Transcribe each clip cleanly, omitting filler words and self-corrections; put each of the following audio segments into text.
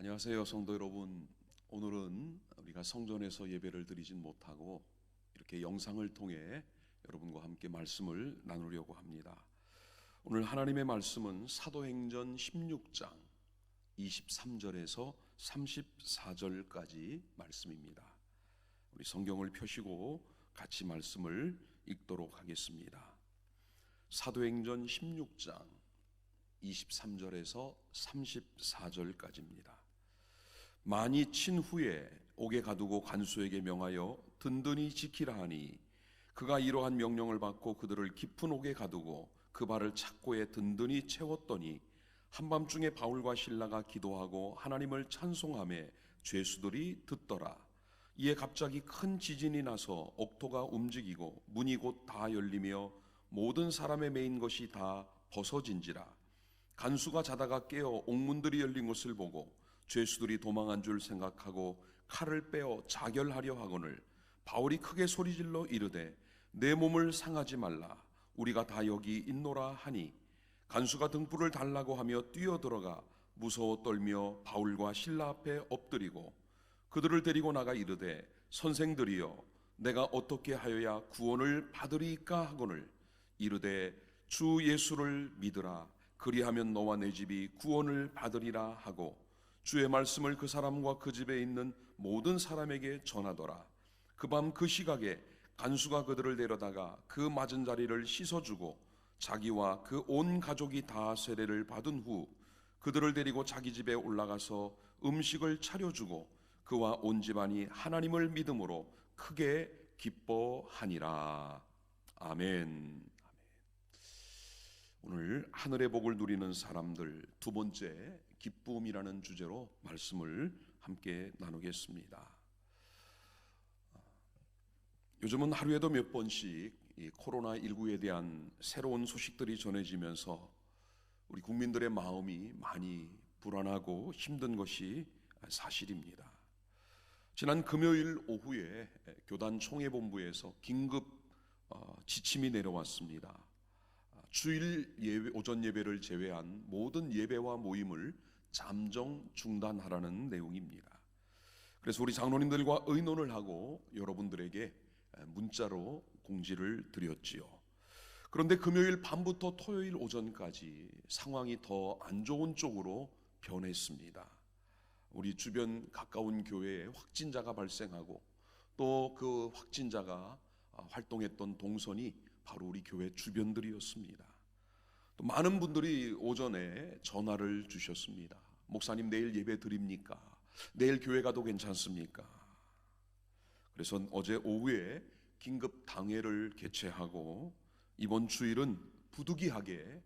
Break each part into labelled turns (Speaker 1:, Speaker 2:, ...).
Speaker 1: 안녕하세요, 성도 여러분. 오늘은 우리가 성전에서 예배를 드리진 못하고 이렇게 영상을 통해 여러분과 함께 말씀을 나누려고 합니다. 오늘 하나님의 말씀은 사도행전 16장 23절에서 34절까지 말씀입니다. 우리 성경을 펴시고 같이 말씀을 읽도록 하겠습니다. 사도행전 16장 23절에서 34절까지입니다. 많이 친 후에 옥에 가두고 간수에게 명하여 든든히 지키라 하니 그가 이러한 명령을 받고 그들을 깊은 옥에 가두고 그 발을 착고에 든든히 채웠더니 한밤중에 바울과 실라가 기도하고 하나님을 찬송하며 죄수들이 듣더라. 이에 갑자기 큰 지진이 나서 옥토가 움직이고 문이 곧 다 열리며 모든 사람의 매인 것이 다 벗어진지라. 간수가 자다가 깨어 옥문들이 열린 것을 보고 죄수들이 도망한 줄 생각하고 칼을 빼어 자결하려 하거늘 바울이 크게 소리질러 이르되 내 몸을 상하지 말라. 우리가 다 여기 있노라 하니 간수가 등불을 달라고 하며 뛰어들어가 무서워 떨며 바울과 실라 앞에 엎드리고 그들을 데리고 나가 이르되 선생들이여 내가 어떻게 하여야 구원을 받으리까 하거늘 이르되 주 예수를 믿으라. 그리하면 너와 내 집이 구원을 받으리라 하고 주의 말씀을 그 사람과 그 집에 있는 모든 사람에게 전하더라. 그 밤 그 시각에 간수가 그들을 데려다가 그 맞은 자리를 씻어주고 자기와 그 온 가족이 다 세례를 받은 후 그들을 데리고 자기 집에 올라가서 음식을 차려주고 그와 온 집안이 하나님을 믿음으로 크게 기뻐하니라. 아멘. 오늘 하늘의 복을 누리는 사람들 두 번째 기쁨이라는 주제로 말씀을 함께 나누겠습니다. 요즘은 하루에도 몇 번씩 이 코로나19에 대한 새로운 소식들이 전해지면서 우리 국민들의 마음이 많이 불안하고 힘든 것이 사실입니다. 지난 금요일 오후에 교단 총회본부에서 긴급 지침이 내려왔습니다. 주일 예배, 오전 예배를 제외한 모든 예배와 모임을 잠정 중단하라는 내용입니다. 그래서 우리 장로님들과 의논을 하고 여러분들에게 문자로 공지를 드렸지요. 그런데 금요일 밤부터 토요일 오전까지 상황이 더 안 좋은 쪽으로 변했습니다. 우리 주변 가까운 교회에 확진자가 발생하고 또 그 확진자가 활동했던 동선이 바로 우리 교회 주변들이었습니다. 또 많은 분들이 오전에 전화를 주셨습니다. 목사님 내일 예배 드립니까? 내일 교회 가도 괜찮습니까? 그래서 어제 오후에 긴급 당회를 개최하고 이번 주일은 부득이하게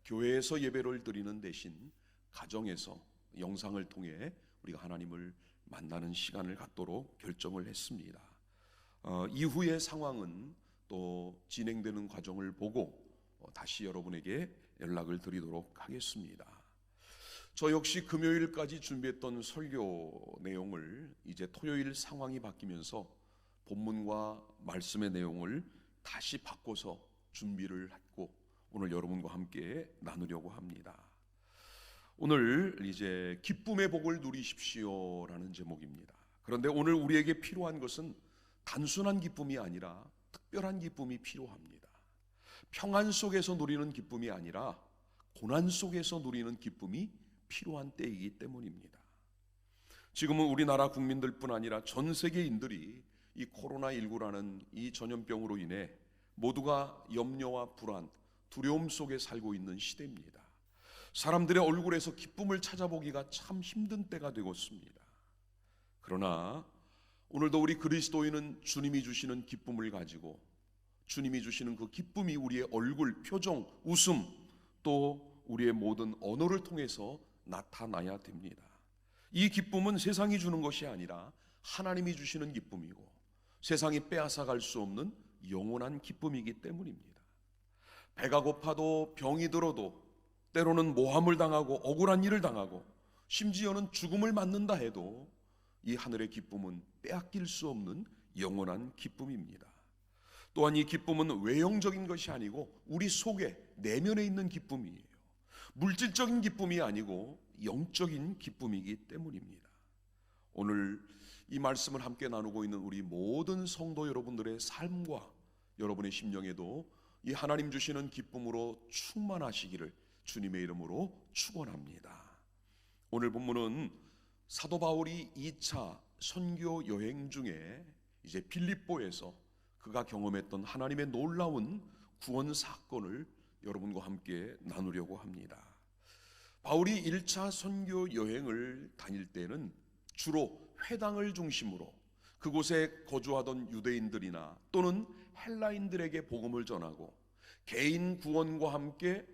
Speaker 1: 교회에서 예배를 드리는 대신 가정에서 영상을 통해 우리가 하나님을 만나는 시간을 갖도록 결정을 했습니다. 이후의 상황은 또 진행되는 과정을 보고 다시 여러분에게 연락을 드리도록 하겠습니다. 저 역시 금요일까지 준비했던 설교 내용을 이제 토요일 상황이 바뀌면서 본문과 말씀의 내용을 다시 바꿔서 준비를 했고 오늘 여러분과 함께 나누려고 합니다. 오늘 이제 기쁨의 복을 누리십시오라는 제목입니다. 그런데 오늘 우리에게 필요한 것은 단순한 기쁨이 아니라 특별한 기쁨이 필요합니다. 평안 속에서 누리는 기쁨이 아니라 고난 속에서 누리는 기쁨이 필요한 때이기 때문입니다. 지금은 우리나라 국민들뿐 아니라 전 세계인들이 이 코로나19라는 이 전염병으로 인해 모두가 염려와 불안, 두려움 속에 살고 있는 시대입니다. 사람들의 얼굴에서 기쁨을 찾아보기가 참 힘든 때가 되고 있습니다. 그러나 오늘도 우리 그리스도인은 주님이 주시는 기쁨을 가지고 주님이 주시는 그 기쁨이 우리의 얼굴, 표정, 웃음 또 우리의 모든 언어를 통해서 나타나야 됩니다. 이 기쁨은 세상이 주는 것이 아니라 하나님이 주시는 기쁨이고 세상이 빼앗아갈 수 없는 영원한 기쁨이기 때문입니다. 배가 고파도 병이 들어도 때로는 모함을 당하고 억울한 일을 당하고 심지어는 죽음을 맞는다 해도 이 하늘의 기쁨은 빼앗길 수 없는 영원한 기쁨입니다. 또한 이 기쁨은 외형적인 것이 아니고 우리 속에 내면에 있는 기쁨이에요. 물질적인 기쁨이 아니고 영적인 기쁨이기 때문입니다. 오늘 이 말씀을 함께 나누고 있는 우리 모든 성도 여러분들의 삶과 여러분의 심령에도 이 하나님 주시는 기쁨으로 충만하시기를 주님의 이름으로 축원합니다. 오늘 본문은 사도 바울이 2차 선교 여행 중에 이제 빌립보에서 그가 경험했던 하나님의 놀라운 구원 사건을 여러분과 함께 나누려고 합니다. 바울이 1차 선교 여행을 다닐 때는 주로 회당을 중심으로 그곳에 거주하던 유대인들이나 또는 헬라인들에게 복음을 전하고 개인 구원과 함께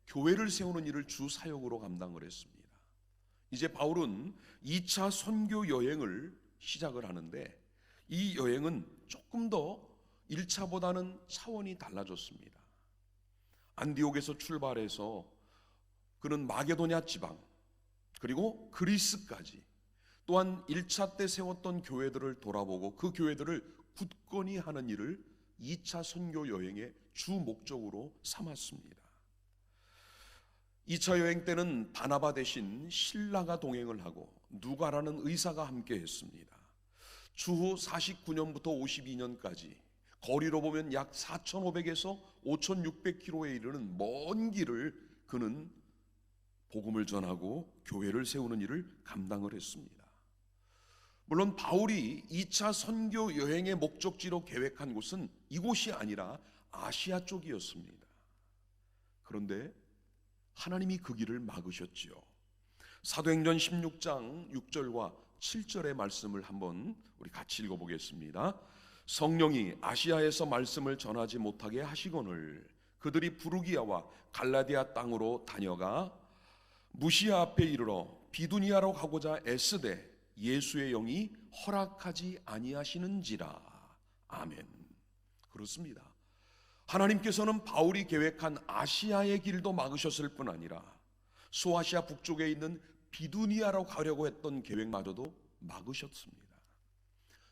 Speaker 1: 교회를 세우는 일을 주 사역으로 감당을 했습니다. 이제 바울은 2차 선교 여행을 시작을 하는데 이 여행은 조금 더 1차보다는 차원이 달라졌습니다. 안디옥에서 출발해서 그는 마게도냐 지방 그리고 그리스까지 또한 1차 때 세웠던 교회들을 돌아보고 그 교회들을 굳건히 하는 일을 2차 선교 여행의 주 목적으로 삼았습니다. 2차 여행 때는 바나바 대신 실라가 동행을 하고 누가라는 의사가 함께 했습니다. 주후 49년부터 52년까지 거리로 보면 약 4,500에서 5,600km에 이르는 먼 길을 그는 복음을 전하고 교회를 세우는 일을 감당을 했습니다. 물론 바울이 2차 선교 여행의 목적지로 계획한 곳은 이곳이 아니라 아시아 쪽이었습니다. 그런데 하나님이 그 길을 막으셨지요. 사도행전 16장 6절과 7절의 말씀을 한번 우리 같이 읽어보겠습니다. 성령이 아시아에서 말씀을 전하지 못하게 하시거늘 그들이 부르기아와 갈라디아 땅으로 다녀가 무시아 앞에 이르러 비두니아로 가고자 애쓰되 예수의 영이 허락하지 아니하시는지라. 아멘. 그렇습니다. 하나님께서는 바울이 계획한 아시아의 길도 막으셨을 뿐 아니라 소아시아 북쪽에 있는 비두니아로 가려고 했던 계획마저도 막으셨습니다.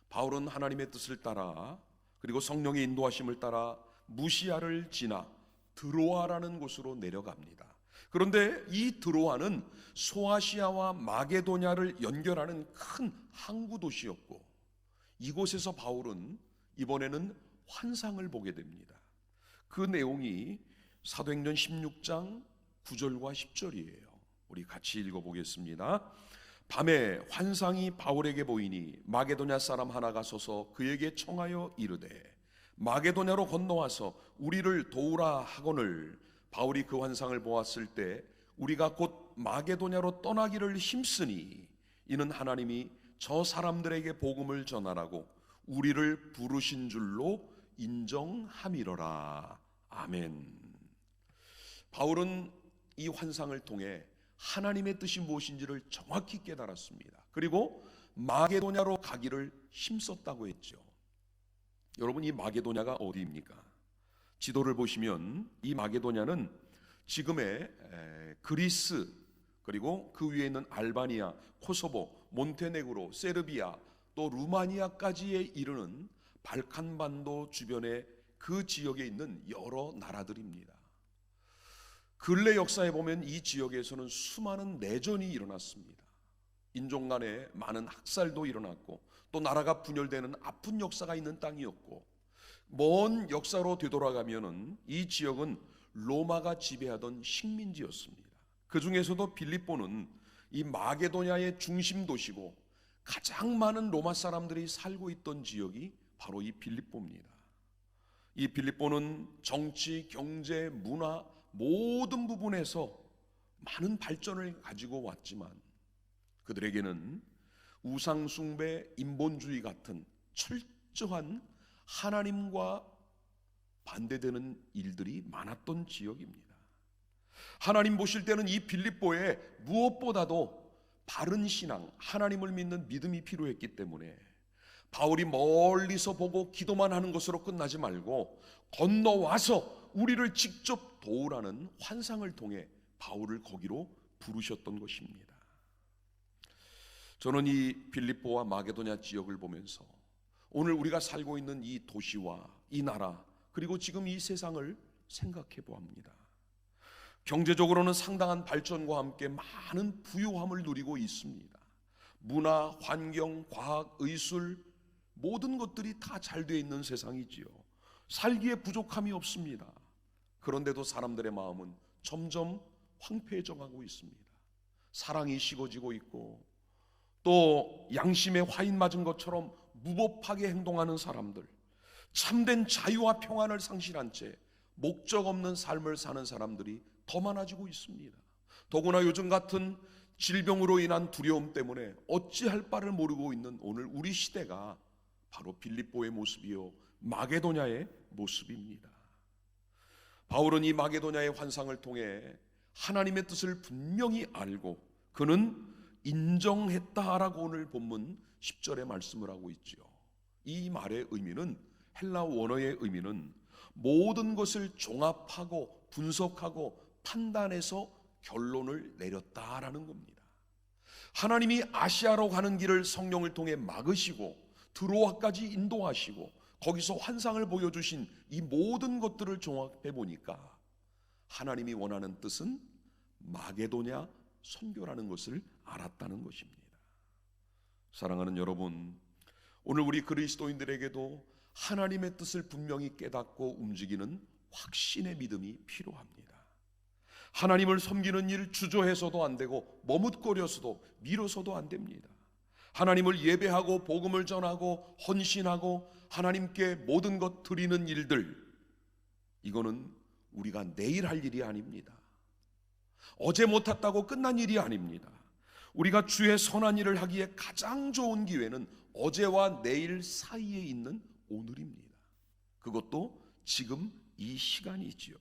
Speaker 1: 바울은 하나님의 뜻을 따라 그리고 성령의 인도하심을 따라 무시아를 지나 드로아라는 곳으로 내려갑니다. 그런데 이 드로아는 소아시아와 마게도냐를 연결하는 큰 항구 도시였고 이곳에서 바울은 이번에는 환상을 보게 됩니다. 그 내용이 사도행전 16장 9절과 10절이에요. 우리 같이 읽어보겠습니다. 밤에 환상이 바울에게 보이니 마게도냐 사람 하나가 서서 그에게 청하여 이르되 마게도냐로 건너와서 우리를 도우라 하거늘 바울이 그 환상을 보았을 때 우리가 곧 마게도냐로 떠나기를 힘쓰니 이는 하나님이 저 사람들에게 복음을 전하라고 우리를 부르신 줄로 인정함이로라. 아멘. 바울은 이 환상을 통해 하나님의 뜻이 무엇인지를 정확히 깨달았습니다. 그리고 마게도냐로 가기를 힘썼다고 했죠. 여러분, 이 마게도냐가 어디입니까? 지도를 보시면 이 마게도냐는 지금의 그리스 그리고 그 위에 있는 알바니아, 코소보, 몬테네그로, 세르비아 또 루마니아까지에 이르는 발칸반도 주변의 그 지역에 있는 여러 나라들입니다. 근래 역사에 보면 이 지역에서는 수많은 내전이 일어났습니다. 인종 간에 많은 학살도 일어났고 또 나라가 분열되는 아픈 역사가 있는 땅이었고 먼 역사로 되돌아가면은 이 지역은 로마가 지배하던 식민지였습니다. 그 중에서도 빌립보는 이 마게도냐의 중심 도시고 가장 많은 로마 사람들이 살고 있던 지역이 바로 이 빌립보입니다. 이 빌립보는 정치, 경제, 문화 모든 부분에서 많은 발전을 가지고 왔지만 그들에게는 우상숭배, 인본주의 같은 철저한 하나님과 반대되는 일들이 많았던 지역입니다. 하나님 보실 때는 이 빌립보에 무엇보다도 바른 신앙, 하나님을 믿는 믿음이 필요했기 때문에 바울이 멀리서 보고 기도만 하는 것으로 끝나지 말고 건너와서 우리를 직접 도우라는 환상을 통해 바울을 거기로 부르셨던 것입니다. 저는 이 빌립보와 마게도냐 지역을 보면서 오늘 우리가 살고 있는 이 도시와 이 나라 그리고 지금 이 세상을 생각해 보합니다. 경제적으로는 상당한 발전과 함께 많은 부유함을 누리고 있습니다. 문화, 환경, 과학, 의술 모든 것들이 다 잘 되어 있는 세상이지요. 살기에 부족함이 없습니다. 그런데도 사람들의 마음은 점점 황폐해져가고 있습니다. 사랑이 식어지고 있고, 또 양심에 화인 맞은 것처럼 무법하게 행동하는 사람들, 참된 자유와 평안을 상실한 채 목적 없는 삶을 사는 사람들이 더 많아지고 있습니다. 더구나 요즘 같은 질병으로 인한 두려움 때문에 어찌할 바를 모르고 있는 오늘 우리 시대가 바로 빌립보의 모습이요 마게도냐의 모습입니다. 바울은 이 마게도냐의 환상을 통해 하나님의 뜻을 분명히 알고 그는 인정했다라고 오늘 본문 10절에 말씀을 하고 있죠. 이 말의 의미는, 헬라 원어의 의미는 모든 것을 종합하고 분석하고 판단해서 결론을 내렸다라는 겁니다. 하나님이 아시아로 가는 길을 성령을 통해 막으시고 드로아까지 인도하시고 거기서 환상을 보여주신 이 모든 것들을 종합해 보니까 하나님이 원하는 뜻은 마게도냐 선교라는 것을 알았다는 것입니다. 사랑하는 여러분, 오늘 우리 그리스도인들에게도 하나님의 뜻을 분명히 깨닫고 움직이는 확신의 믿음이 필요합니다. 하나님을 섬기는 일 주저해서도 안 되고 머뭇거려서도 미뤄서도 안 됩니다. 하나님을 예배하고 복음을 전하고 헌신하고 하나님께 모든 것 드리는 일들, 이거는 우리가 내일 할 일이 아닙니다. 어제 못했다고 끝난 일이 아닙니다. 우리가 주의 선한 일을 하기에 가장 좋은 기회는 어제와 내일 사이에 있는 오늘입니다. 그것도 지금 이 시간이지요.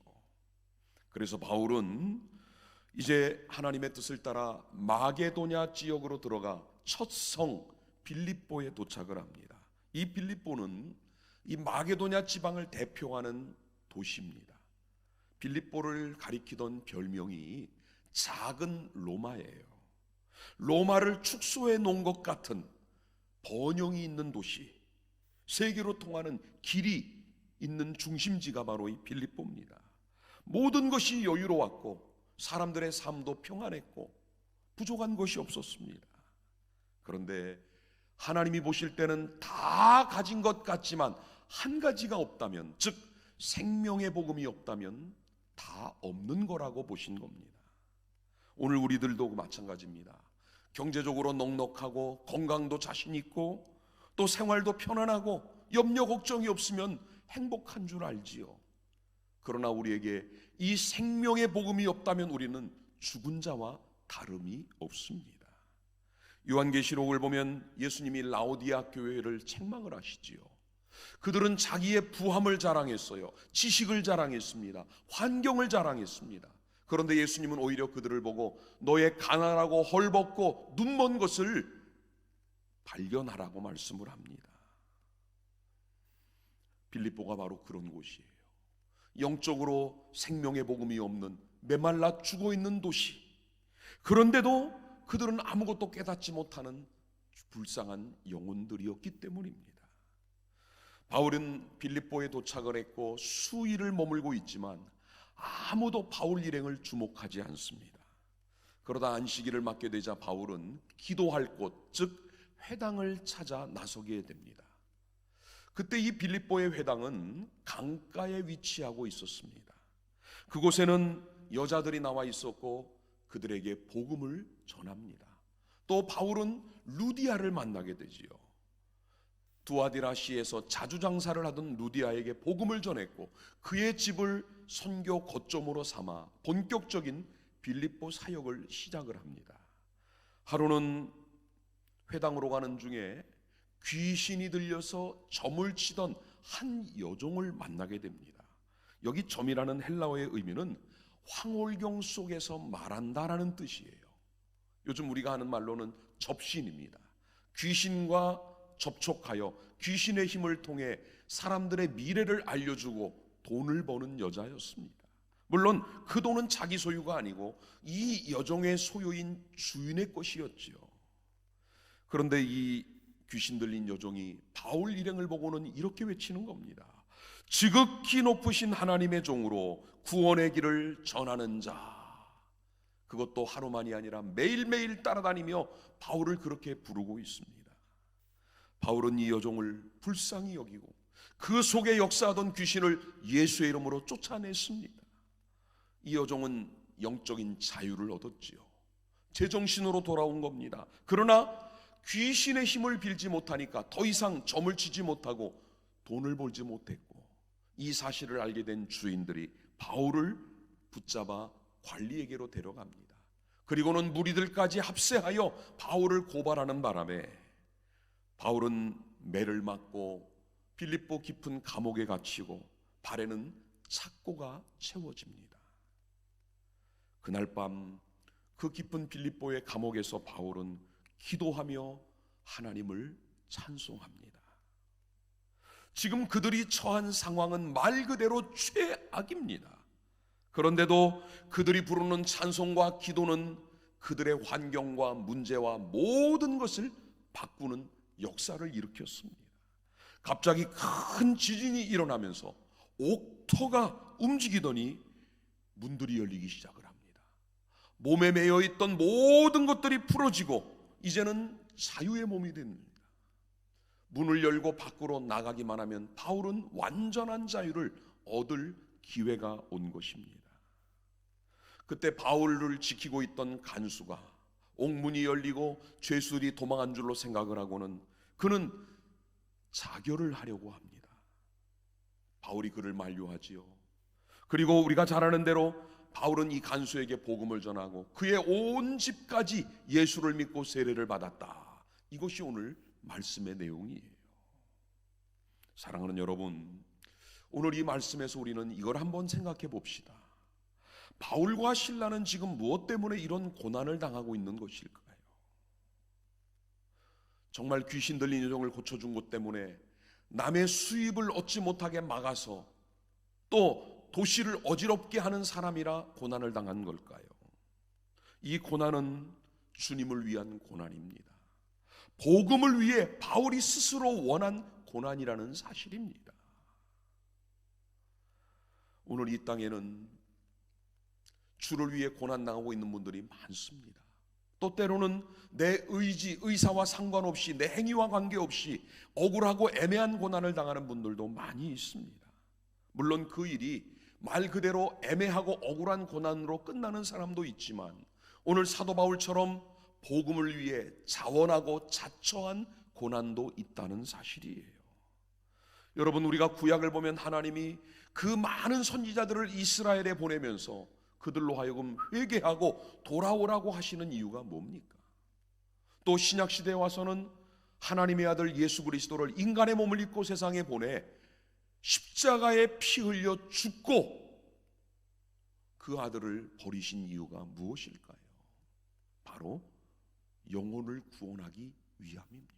Speaker 1: 그래서 바울은 이제 하나님의 뜻을 따라 마게도냐 지역으로 들어가 첫 성 빌립보에 도착을 합니다. 이 빌립보는 이 마게도냐 지방을 대표하는 도시입니다. 빌립보를 가리키던 별명이 작은 로마예요. 로마를 축소해 놓은 것 같은 번영이 있는 도시, 세계로 통하는 길이 있는 중심지가 바로 이 빌립보입니다. 모든 것이 여유로웠고 사람들의 삶도 평안했고 부족한 것이 없었습니다. 그런데 하나님이 보실 때는 다 가진 것 같지만 한 가지가 없다면, 즉 생명의 복음이 없다면 다 없는 거라고 보신 겁니다. 오늘 우리들도 마찬가지입니다. 경제적으로 넉넉하고 건강도 자신 있고 또 생활도 편안하고 염려 걱정이 없으면 행복한 줄 알지요. 그러나 우리에게 이 생명의 복음이 없다면 우리는 죽은 자와 다름이 없습니다. 요한계시록을 보면 예수님이 라오디아 교회를 책망을 하시지요. 그들은 자기의 부함을 자랑했어요. 지식을 자랑했습니다. 환경을 자랑했습니다. 그런데 예수님은 오히려 그들을 보고 너의 가난하고 헐벗고 눈먼 것을 발견하라고 말씀을 합니다. 빌립보가 바로 그런 곳이에요. 영적으로 생명의 복음이 없는 메말라 죽어 있는 도시. 그런데도 그들은 아무것도 깨닫지 못하는 불쌍한 영혼들이었기 때문입니다. 바울은 빌립보에 도착을 했고 수일을 머물고 있지만 아무도 바울 일행을 주목하지 않습니다. 그러다 안식일을 맞게 되자 바울은 기도할 곳, 즉 회당을 찾아 나서게 됩니다. 그때 이 빌립보의 회당은 강가에 위치하고 있었습니다. 그곳에는 여자들이 나와 있었고 그들에게 복음을 전합니다. 또 바울은 루디아를 만나게 되지요. 두아디라시에서 자주 장사를 하던 루디아에게 복음을 전했고 그의 집을 선교 거점으로 삼아 본격적인 빌립보 사역을 시작을 합니다. 하루는 회당으로 가는 중에 귀신이 들려서 점을 치던 한 여종을 만나게 됩니다. 여기 점이라는 헬라어의 의미는 황홀경 속에서 말한다라는 뜻이에요. 요즘 우리가 하는 말로는 접신입니다. 귀신과 접촉하여 귀신의 힘을 통해 사람들의 미래를 알려주고 돈을 버는 여자였습니다. 물론 그 돈은 자기 소유가 아니고 이 여종의 소유인 주인의 것이었지요. 그런데 이 귀신 들린 여종이 바울 일행을 보고는 이렇게 외치는 겁니다. 지극히 높으신 하나님의 종으로 구원의 길을 전하는 자, 그것도 하루만이 아니라 매일매일 따라다니며 바울을 그렇게 부르고 있습니다. 바울은 이 여종을 불쌍히 여기고 그 속에 역사하던 귀신을 예수의 이름으로 쫓아냈습니다. 이 여종은 영적인 자유를 얻었지요. 제정신으로 돌아온 겁니다. 그러나 귀신의 힘을 빌지 못하니까 더 이상 점을 치지 못하고 돈을 벌지 못했고, 이 사실을 알게 된 주인들이 바울을 붙잡아 관리에게로 데려갑니다. 그리고는 무리들까지 합세하여 바울을 고발하는 바람에 바울은 매를 맞고 빌립보 깊은 감옥에 갇히고 발에는 착고가 채워집니다. 그날 밤 그 깊은 빌립보의 감옥에서 바울은 기도하며 하나님을 찬송합니다. 지금 그들이 처한 상황은 말 그대로 최악입니다. 그런데도 그들이 부르는 찬송과 기도는 그들의 환경과 문제와 모든 것을 바꾸는 역사를 일으켰습니다. 갑자기 큰 지진이 일어나면서 옥토가 움직이더니 문들이 열리기 시작을 합니다. 몸에 매여있던 모든 것들이 풀어지고 이제는 자유의 몸이 됩니다. 문을 열고 밖으로 나가기만 하면 바울은 완전한 자유를 얻을 기회가 온 것입니다. 그때 바울을 지키고 있던 간수가 옥문이 열리고 죄수들이 도망한 줄로 생각을 하고는 그는 자결을 하려고 합니다. 바울이 그를 만류하지요. 그리고 우리가 잘 아는 대로 바울은 이 간수에게 복음을 전하고 그의 온 집까지 예수를 믿고 세례를 받았다. 이것이 오늘 말씀의 내용이에요. 사랑하는 여러분, 오늘 이 말씀에서 우리는 이걸 한번 생각해 봅시다. 바울과 실라는 지금 무엇 때문에 이런 고난을 당하고 있는 것일까요? 정말 귀신 들린 여종을 고쳐준 것 때문에 남의 수입을 얻지 못하게 막아서 또 도시를 어지럽게 하는 사람이라 고난을 당한 걸까요? 이 고난은 주님을 위한 고난입니다. 복음을 위해 바울이 스스로 원한 고난이라는 사실입니다. 오늘 이 땅에는 주를 위해 고난당하고 있는 분들이 많습니다. 또 때로는 내 의지, 의사와 상관없이 내 행위와 관계없이 억울하고 애매한 고난을 당하는 분들도 많이 있습니다. 물론 그 일이 말 그대로 애매하고 억울한 고난으로 끝나는 사람도 있지만 오늘 사도 바울처럼 복음을 위해 자원하고 자처한 고난도 있다는 사실이에요. 여러분, 우리가 구약을 보면 하나님이 그 많은 선지자들을 이스라엘에 보내면서 그들로 하여금 회개하고 돌아오라고 하시는 이유가 뭡니까? 또 신약시대에 와서는 하나님의 아들 예수 그리스도를 인간의 몸을 입고 세상에 보내 십자가에 피 흘려 죽고 그 아들을 버리신 이유가 무엇일까요? 바로 영혼을 구원하기 위함입니다.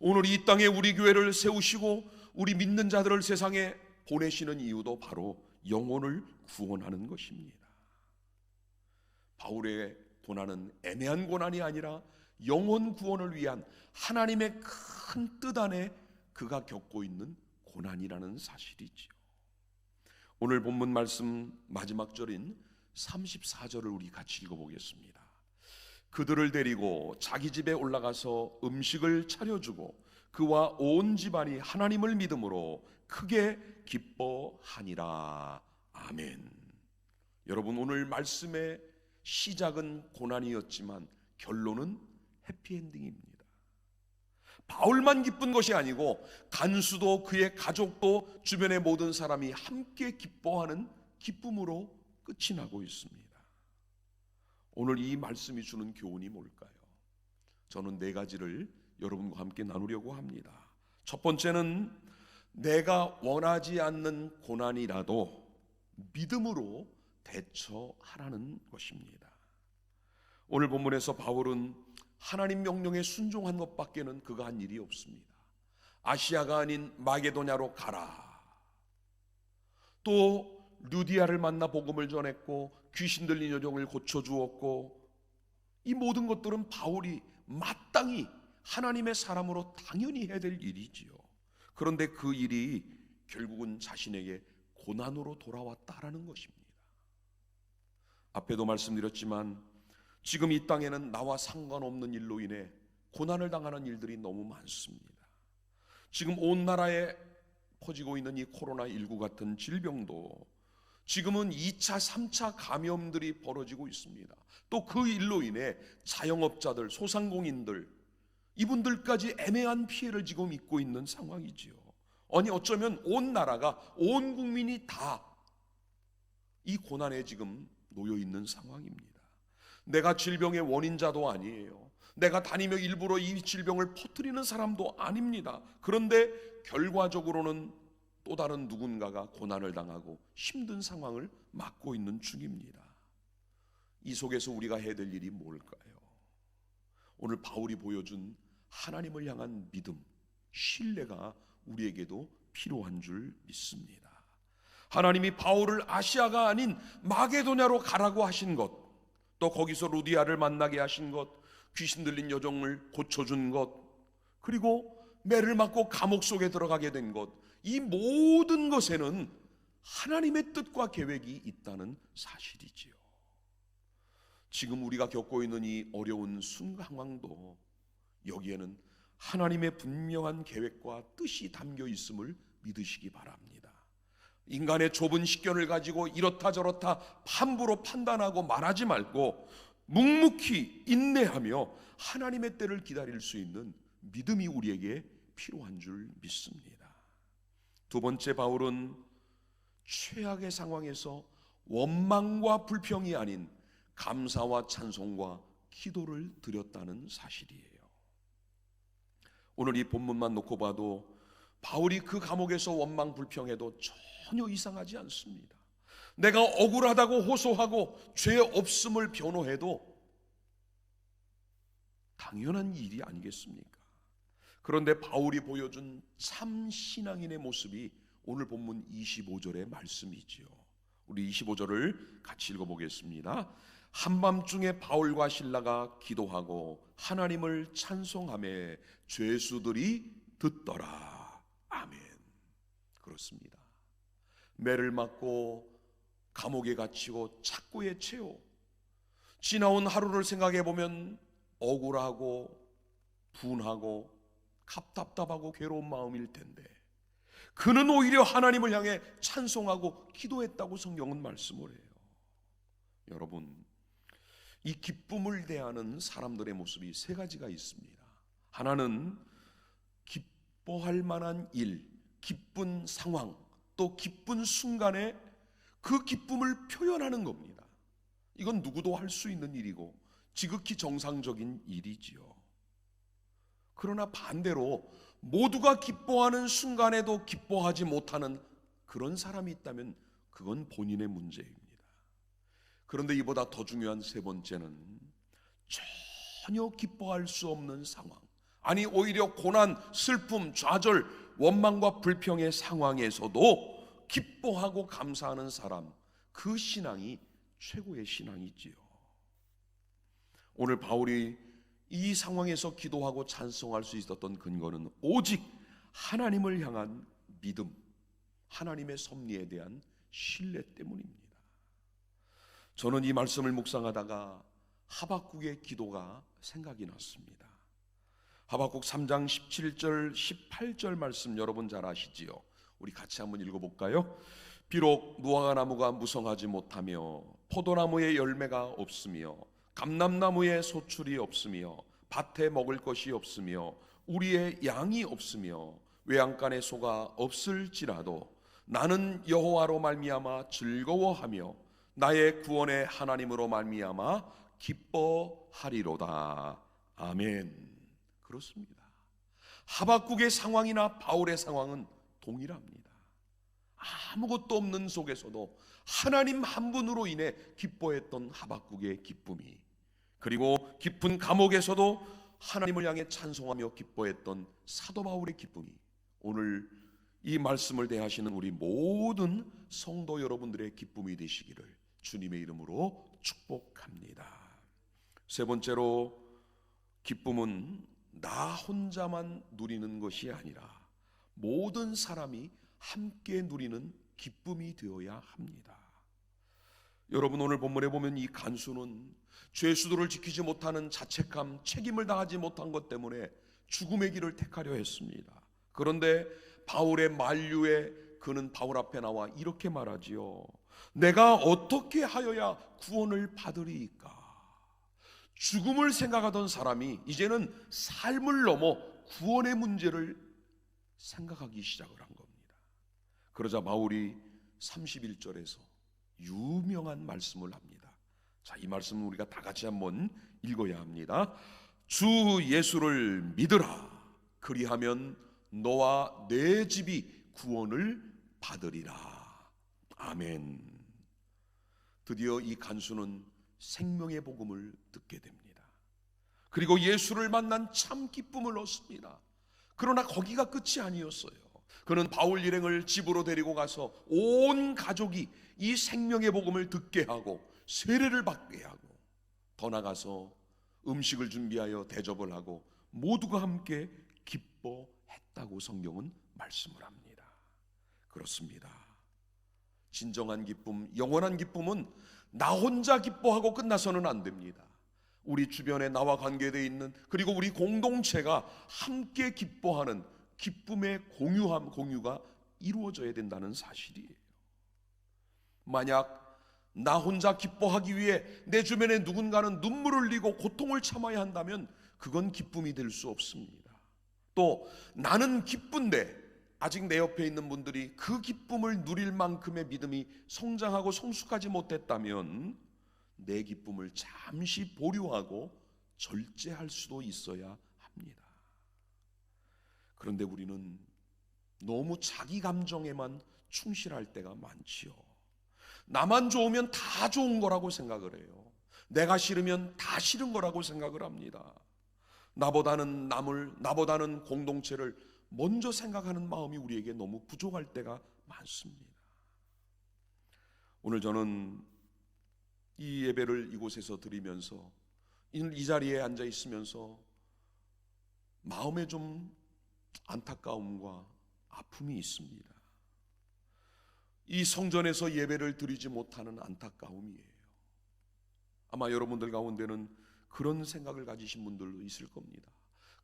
Speaker 1: 오늘 이 땅에 우리 교회를 세우시고 우리 믿는 자들을 세상에 보내시는 이유도 바로 영혼을 구원하는 것입니다. 바울의 고난은 애매한 고난이 아니라 영혼 구원을 위한 하나님의 큰 뜻 안에 그가 겪고 있는 고난이라는 사실이지요. 오늘 본문 말씀 마지막 절인 34절을 우리 같이 읽어보겠습니다. 그들을 데리고 자기 집에 올라가서 음식을 차려주고 그와 온 집안이 하나님을 믿음으로 크게 기뻐하니라. 아멘. 여러분, 오늘 말씀의 시작은 고난이었지만 결론은 해피엔딩입니다. 바울만 기쁜 것이 아니고 간수도 그의 가족도 주변의 모든 사람이 함께 기뻐하는 기쁨으로 끝이 나고 있습니다. 오늘 이 말씀이 주는 교훈이 뭘까요? 저는 네 가지를 여러분과 함께 나누려고 합니다. 첫 번째는 내가 원하지 않는 고난이라도 믿음으로 대처하라는 것입니다. 오늘 본문에서 바울은 하나님 명령에 순종한 것밖에는 그가 한 일이 없습니다. 아시아가 아닌 마게도냐로 가라. 또 루디아를 만나 복음을 전했고 귀신 들린 여종을 고쳐주었고, 이 모든 것들은 바울이 마땅히 하나님의 사람으로 당연히 해야 될 일이지요. 그런데 그 일이 결국은 자신에게 고난으로 돌아왔다라는 것입니다. 앞에도 말씀드렸지만 지금 이 땅에는 나와 상관없는 일로 인해 고난을 당하는 일들이 너무 많습니다. 지금 온 나라에 퍼지고 있는 이 코로나19 같은 질병도 지금은 2차, 3차 감염들이 벌어지고 있습니다. 또 그 일로 인해 자영업자들, 소상공인들, 이분들까지 애매한 피해를 지금 입고 있는 상황이지요. 아니 어쩌면 온 나라가, 온 국민이 다 이 고난에 지금 놓여 있는 상황입니다. 내가 질병의 원인자도 아니에요. 내가 다니며 일부러 이 질병을 퍼뜨리는 사람도 아닙니다. 그런데 결과적으로는 또 다른 누군가가 고난을 당하고 힘든 상황을 맞고 있는 중입니다. 이 속에서 우리가 해야 될 일이 뭘까요? 오늘 바울이 보여준 하나님을 향한 믿음, 신뢰가 우리에게도 필요한 줄 믿습니다. 하나님이 바울을 아시아가 아닌 마게도냐로 가라고 하신 것, 또 거기서 루디아를 만나게 하신 것, 귀신 들린 여종을 고쳐준 것, 그리고 매를 맞고 감옥 속에 들어가게 된 것, 이 모든 것에는 하나님의 뜻과 계획이 있다는 사실이지요. 지금 우리가 겪고 있는 이 어려운 상황도 여기에는 하나님의 분명한 계획과 뜻이 담겨 있음을 믿으시기 바랍니다. 인간의 좁은 식견을 가지고 이렇다 저렇다 함부로 판단하고 말하지 말고 묵묵히 인내하며 하나님의 때를 기다릴 수 있는 믿음이 우리에게 필요한 줄 믿습니다. 두 번째, 바울은 최악의 상황에서 원망과 불평이 아닌 감사와 찬송과 기도를 드렸다는 사실이에요. 오늘 이 본문만 놓고 봐도 바울이 그 감옥에서 원망 불평해도 전혀 이상하지 않습니다. 내가 억울하다고 호소하고 죄 없음을 변호해도 당연한 일이 아니겠습니까? 그런데 바울이 보여준 참 신앙인의 모습이 오늘 본문 25절의 말씀이지요. 우리 25절을 같이 읽어보겠습니다. 한밤중에 바울과 실라가 기도하고 하나님을 찬송하며 죄수들이 듣더라. 아멘. 그렇습니다. 매를 맞고 감옥에 갇히고 착고에 채워 지나온 하루를 생각해 보면 억울하고 분하고 답답하고 괴로운 마음일 텐데 그는 오히려 하나님을 향해 찬송하고 기도했다고 성경은 말씀을 해요. 여러분, 이 기쁨을 대하는 사람들의 모습이 세 가지가 있습니다. 하나는 기뻐할 만한 일, 기쁜 상황, 또 기쁜 순간에 그 기쁨을 표현하는 겁니다. 이건 누구도 할 수 있는 일이고 지극히 정상적인 일이지요. 그러나 반대로 모두가 기뻐하는 순간에도 기뻐하지 못하는 그런 사람이 있다면 그건 본인의 문제입니다. 그런데 이보다 더 중요한 세 번째는 전혀 기뻐할 수 없는 상황, 아니 오히려 고난, 슬픔, 좌절, 원망과 불평의 상황에서도 기뻐하고 감사하는 사람, 그 신앙이 최고의 신앙이지요. 오늘 바울이 이 상황에서 기도하고 찬송할 수 있었던 근거는 오직 하나님을 향한 믿음, 하나님의 섭리에 대한 신뢰 때문입니다. 저는 이 말씀을 묵상하다가 하박국의 기도가 생각이 났습니다. 하박국 3장 17절 18절 말씀 여러분 잘 아시지요? 우리 같이 한번 읽어볼까요? 비록 무화과 나무가 무성하지 못하며 포도나무에 열매가 없으며 감람나무에 소출이 없으며 밭에 먹을 것이 없으며 우리의 양이 없으며 외양간에 소가 없을지라도 나는 여호와로 말미암아 즐거워하며 나의 구원의 하나님으로 말미암아 기뻐하리로다. 아멘. 그렇습니다. 하박국의 상황이나 바울의 상황은 동일합니다. 아무것도 없는 속에서도 하나님 한 분으로 인해 기뻐했던 하박국의 기쁨이, 그리고 깊은 감옥에서도 하나님을 향해 찬송하며 기뻐했던 사도 바울의 기쁨이 오늘 이 말씀을 대하시는 우리 모든 성도 여러분들의 기쁨이 되시기를 주님의 이름으로 축복합니다. 세 번째로, 기쁨은 나 혼자만 누리는 것이 아니라 모든 사람이 함께 누리는 기쁨이 되어야 합니다. 여러분, 오늘 본문에 보면 이 간수는 죄수들을 지키지 못하는 자책감, 책임을 다하지 못한 것 때문에 죽음의 길을 택하려 했습니다. 그런데 바울의 만류에 그는 바울 앞에 나와 이렇게 말하지요. 내가 어떻게 하여야 구원을 받으리이까? 죽음을 생각하던 사람이 이제는 삶을 넘어 구원의 문제를 생각하기 시작을 한 겁니다. 그러자 바울이 31절에서 유명한 말씀을 합니다. 자, 이 말씀은 우리가 다 같이 한번 읽어야 합니다. 주 예수를 믿으라. 그리하면 너와 내 집이 구원을 받으리라. 아멘. 드디어 이 간수는 생명의 복음을 듣게 됩니다. 그리고 예수를 만난 참 기쁨을 얻습니다. 그러나 거기가 끝이 아니었어요. 그는 바울 일행을 집으로 데리고 가서 온 가족이 이 생명의 복음을 듣게 하고 세례를 받게 하고, 더 나가서 음식을 준비하여 대접을 하고 모두가 함께 기뻐했다고 성경은 말씀을 합니다. 그렇습니다. 진정한 기쁨, 영원한 기쁨은 나 혼자 기뻐하고 끝나서는 안 됩니다. 우리 주변에 나와 관계되어 있는, 그리고 우리 공동체가 함께 기뻐하는 기쁨의 공유가 이루어져야 된다는 사실이에요. 만약 나 혼자 기뻐하기 위해 내 주변에 누군가는 눈물을 흘리고 고통을 참아야 한다면 그건 기쁨이 될 수 없습니다. 또 나는 기쁜데 아직 내 옆에 있는 분들이 그 기쁨을 누릴 만큼의 믿음이 성장하고 성숙하지 못했다면 내 기쁨을 잠시 보류하고 절제할 수도 있어야 합니다. 그런데 우리는 너무 자기 감정에만 충실할 때가 많지요. 나만 좋으면 다 좋은 거라고 생각을 해요. 내가 싫으면 다 싫은 거라고 생각을 합니다. 나보다는 남을, 나보다는 공동체를 먼저 생각하는 마음이 우리에게 너무 부족할 때가 많습니다. 오늘 저는 이 예배를 이곳에서 드리면서 이 자리에 앉아 있으면서 마음에 좀 안타까움과 아픔이 있습니다. 이 성전에서 예배를 드리지 못하는 안타까움이에요. 아마 여러분들 가운데는 그런 생각을 가지신 분들도 있을 겁니다.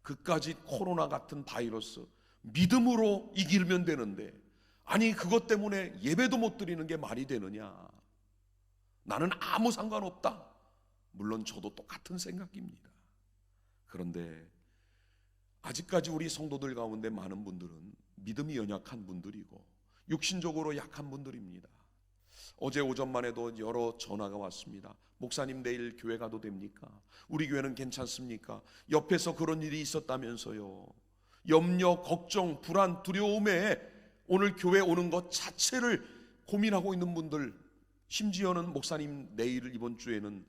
Speaker 1: 그까지 코로나 같은 바이러스 믿음으로 이기면 되는데, 아니 그것 때문에 예배도 못 드리는 게 말이 되느냐? 나는 아무 상관없다. 물론 저도 똑같은 생각입니다. 그런데 아직까지 우리 성도들 가운데 많은 분들은 믿음이 연약한 분들이고 육신적으로 약한 분들입니다. 어제 오전만 해도 여러 전화가 왔습니다. 목사님, 내일 교회 가도 됩니까? 우리 교회는 괜찮습니까? 옆에서 그런 일이 있었다면서요. 염려, 걱정, 불안, 두려움에 오늘 교회 오는 것 자체를 고민하고 있는 분들, 심지어는 목사님 내일 이번 주에는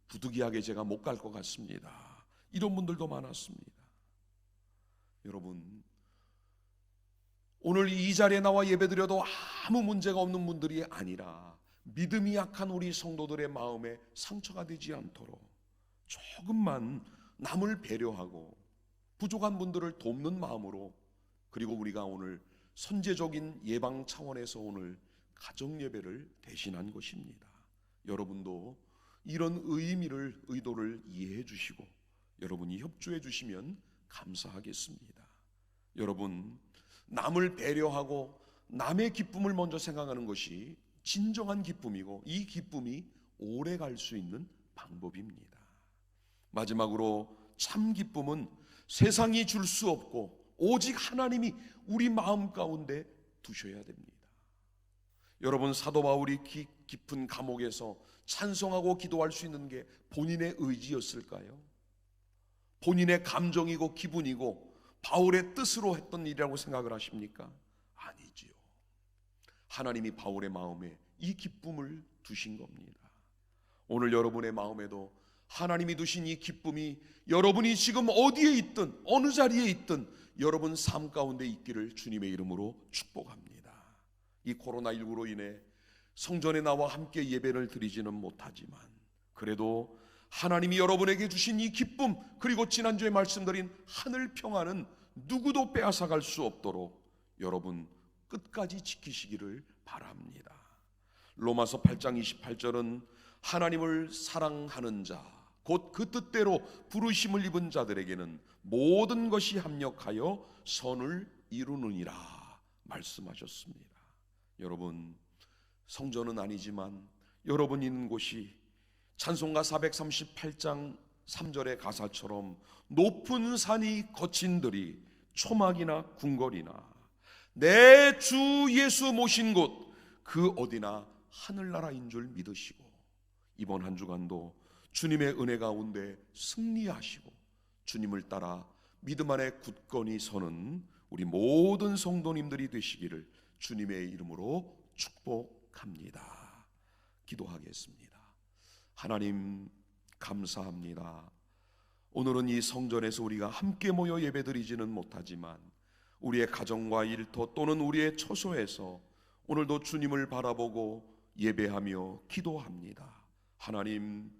Speaker 1: 부득이하게 제가 못 갈 것 같습니다. 이런 분들도 많았습니다. 여러분, 오늘 이 자리에 나와 예배드려도 아무 문제가 없는 분들이 아니라 믿음이 약한 우리 성도들의 마음에 상처가 되지 않도록 조금만 남을 배려하고 부족한 분들을 돕는 마음으로, 그리고 우리가 오늘 선제적인 예방 차원에서 오늘 가정 예배를 대신한 것입니다. 여러분도 이런 의도를 이해해 주시고 여러분이 협조해 주시면 감사하겠습니다. 여러분, 남을 배려하고 남의 기쁨을 먼저 생각하는 것이 진정한 기쁨이고 이 기쁨이 오래 갈 수 있는 방법입니다. 마지막으로 참 기쁨은 세상이 줄 수 없고 오직 하나님이 우리 마음 가운데 두셔야 됩니다. 여러분, 사도 바울이 깊은 감옥에서 찬송하고 기도할 수 있는 게 본인의 의지였을까요? 본인의 감정이고 기분이고 바울의 뜻으로 했던 일이라고 생각을 하십니까? 아니지요. 하나님이 바울의 마음에 이 기쁨을 두신 겁니다. 오늘 여러분의 마음에도 하나님이 두신 이 기쁨이 여러분이 지금 어디에 있든 어느 자리에 있든 여러분 삶 가운데 있기를 주님의 이름으로 축복합니다. 이 코로나19로 인해 성전에 나와 함께 예배를 드리지는 못하지만 그래도 하나님이 여러분에게 주신 이 기쁨, 그리고 지난주에 말씀드린 하늘 평안은 누구도 빼앗아갈 수 없도록 여러분 끝까지 지키시기를 바랍니다. 로마서 8장 28절은 하나님을 사랑하는 자, 곧 그 뜻대로 부르심을 입은 자들에게는 모든 것이 합력하여 선을 이루느니라 말씀하셨습니다. 여러분, 성전은 아니지만 여러분 있는 곳이 찬송가 438장 3절의 가사처럼 높은 산이 거친 들이 초막이나 궁궐이나 내 주 예수 모신 곳 그 어디나 하늘나라인 줄 믿으시고 이번 한 주간도 주님의 은혜 가운데 승리하시고 주님을 따라 믿음 안에 굳건히 서는 우리 모든 성도님들이 되시기를 주님의 이름으로 축복합니다. 기도하겠습니다. 하나님 감사합니다. 오늘은 이 성전에서 우리가 함께 모여 예배드리지는 못하지만 우리의 가정과 일터 또는 우리의 처소에서 오늘도 주님을 바라보고 예배하며 기도합니다. 하나님,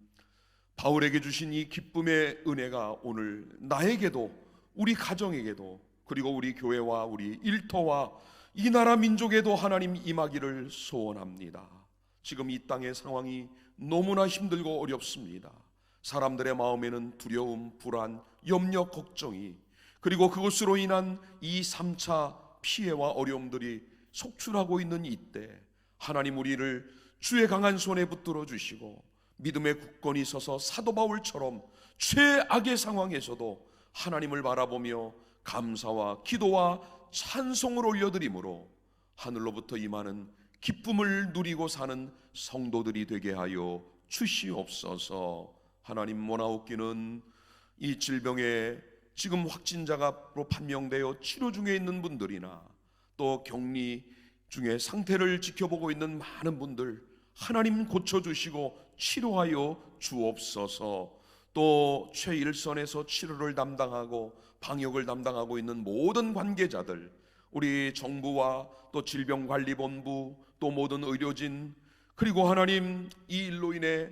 Speaker 1: 바울에게 주신 이 기쁨의 은혜가 오늘 나에게도 우리 가정에게도 그리고 우리 교회와 우리 일터와 이 나라 민족에도 하나님 임하기를 소원합니다. 지금 이 땅의 상황이 너무나 힘들고 어렵습니다. 사람들의 마음에는 두려움, 불안, 염려, 걱정이 그리고 그것으로 인한 이 3차 피해와 어려움들이 속출하고 있는 이때 하나님 우리를 주의 강한 손에 붙들어 주시고 믿음에 굳건히 서서 사도 바울처럼 최악의 상황에서도 하나님을 바라보며 감사와 기도와 찬송을 올려드림으로 하늘로부터 임하는 기쁨을 누리고 사는 성도들이 되게 하여 주시옵소서. 하나님, 원하옵기는 이 질병에 지금 확진자가로 판명되어 치료 중에 있는 분들이나 또 격리 중에 상태를 지켜보고 있는 많은 분들 하나님 고쳐주시고 치료하여 주옵소서. 또 최일선에서 치료를 담당하고 방역을 담당하고 있는 모든 관계자들, 우리 정부와 또 질병관리본부 또 모든 의료진 그리고 하나님 이 일로 인해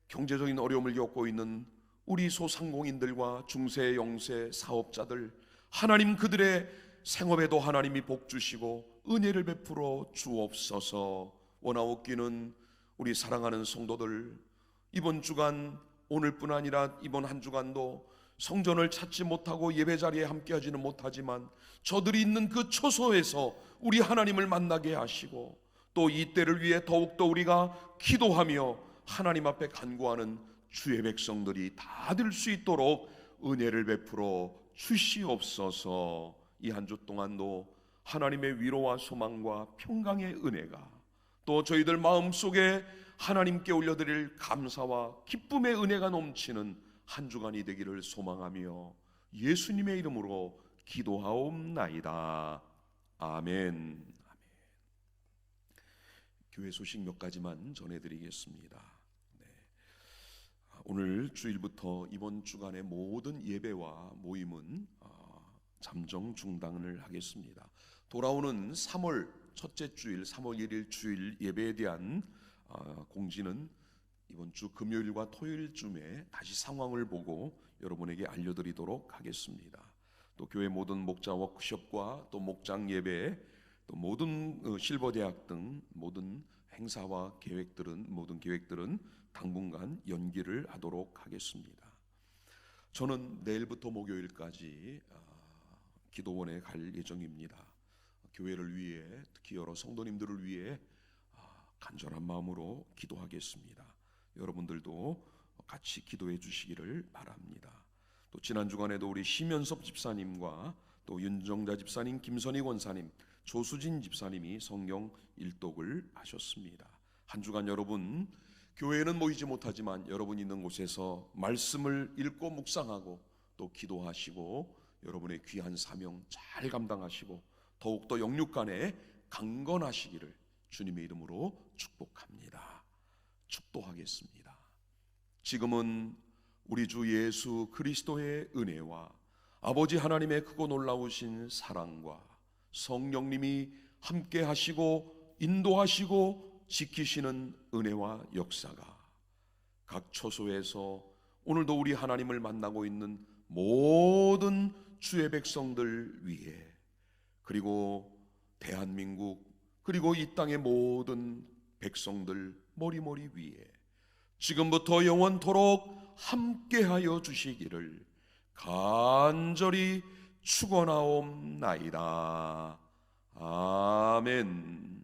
Speaker 1: 경제적인 어려움을 겪고 있는 우리 소상공인들과 중세 영세 사업자들 하나님 그들의 생업에도 하나님이 복 주시고 은혜를 베풀어 주옵소서. 원하옵기는 우리 사랑하는 성도들 이번 주간 오늘뿐 아니라 이번 한 주간도 성전을 찾지 못하고 예배 자리에 함께하지는 못하지만 저들이 있는 그 처소에서 우리 하나님을 만나게 하시고 또 이 때를 위해 더욱더 우리가 기도하며 하나님 앞에 간구하는 주의 백성들이 다 될 수 있도록 은혜를 베풀어 주시옵소서. 이 한 주 동안도 하나님의 위로와 소망과 평강의 은혜가 또 저희들 마음속에 하나님께 올려드릴 감사와 기쁨의 은혜가 넘치는 한 주간이 되기를 소망하며 예수님의 이름으로 기도하옵나이다. 아멘. 교회 소식 몇 가지만 전해드리겠습니다. 오늘 주일부터 이번 주간의 모든 예배와 모임은 잠정 중단을 하겠습니다. 돌아오는 3월 첫째 주일, 3월 1일 주일 예배에 대한 공지는 이번 주 금요일과 토요일쯤에 다시 상황을 보고 여러분에게 알려드리도록 하겠습니다. 또 교회 모든 목자 워크숍과 또 목장 예배, 또 모든 실버대학 등 모든 행사와 모든 계획들은 당분간 연기를 하도록 하겠습니다. 저는 내일부터 목요일까지 기도원에 갈 예정입니다. 교회를 위해, 특히 여러 성도님들을 위해 간절한 마음으로 기도하겠습니다. 여러분들도 같이 기도해 주시기를 바랍니다. 또 지난 주간에도 우리 심연섭 집사님과 또 윤정자 집사님, 김선희 권사님, 조수진 집사님이 성경 일독을 하셨습니다. 한 주간 여러분 교회에는 모이지 못하지만 여러분 있는 곳에서 말씀을 읽고 묵상하고 또 기도하시고 여러분의 귀한 사명 잘 감당하시고 더욱더 영육간에 강건하시기를 주님의 이름으로 축복합니다. 축도하겠습니다. 지금은 우리 주 예수 그리스도의 은혜와 아버지 하나님의 크고 놀라우신 사랑과 성령님이 함께 하시고 인도하시고 지키시는 은혜와 역사가 각 처소에서 오늘도 우리 하나님을 만나고 있는 모든 주의 백성들 위해 그리고 대한민국 그리고 이 땅의 모든 백성들 머리머리 위에 지금부터 영원토록 함께하여 주시기를 간절히 축원하옵나이다. 아멘.